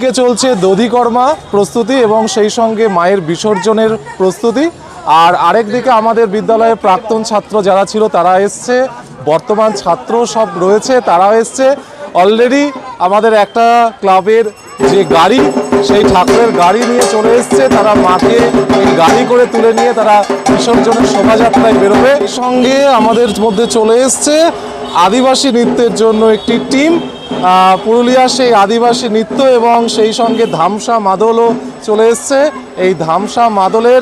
একদিকে চলছে দধিকর্মা প্রস্তুতি এবং সেই সঙ্গে মায়ের বিসর্জনের প্রস্তুতি, আর আরেকদিকে আমাদের বিদ্যালয়ের প্রাক্তন ছাত্র যারা ছিল তারা এসছে, বর্তমান ছাত্র সব রয়েছে তারাও এসছে। অলরেডি আমাদের একটা ক্লাবের যে গাড়ি, সেই ঠাকুরের গাড়ি নিয়ে চলে এসছে, তারা মাকে এই গাড়ি করে তুলে নিয়ে তারা বিসর্জনের শোভাযাত্রায় বেরোবে। সঙ্গে আমাদের মধ্যে চলে এসছে আদিবাসী নৃত্যের জন্য একটি টিম, পুরুলিয়ার সেই আদিবাসী নৃত্য এবং সেই সঙ্গে ধামসা মাদলও চলে এসছে। এই ধামসা মাদলের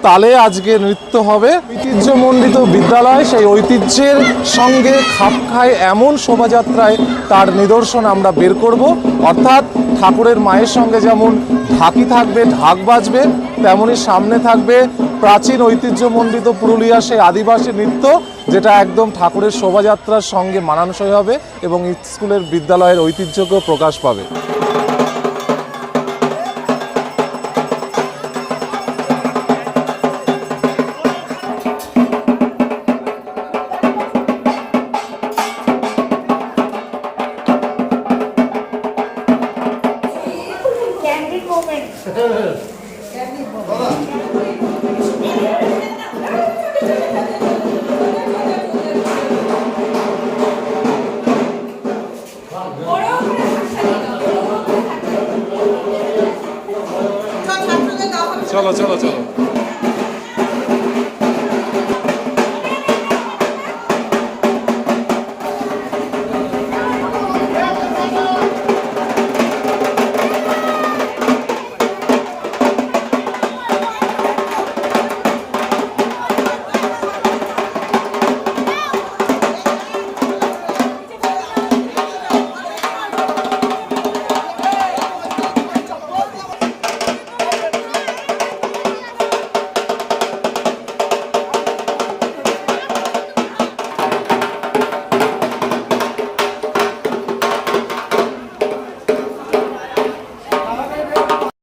তালে আজকে নৃত্য হবে। ঐতিহ্যমণ্ডিত বিদ্যালয় সেই ঐতিহ্যের সঙ্গে খাপ খায় এমন শোভাযাত্রায় তার নিদর্শন আমরা বের করব। অর্থাৎ ঠাকুরের মায়ের সঙ্গে যেমন ঢাকি থাকবে, ঢাক বাজবে, তেমনই সামনে থাকবে প্রাচীন ঐতিহ্যমণ্ডিত পুরুলিয়া সেই আদিবাসী নৃত্য, যেটা একদম ঠাকুরের শোভাযাত্রার সঙ্গে মানানসই হবে এবং স্কুলের বিদ্যালয়ের ঐতিহ্যকেও প্রকাশ পাবে। চলো চলো চলো।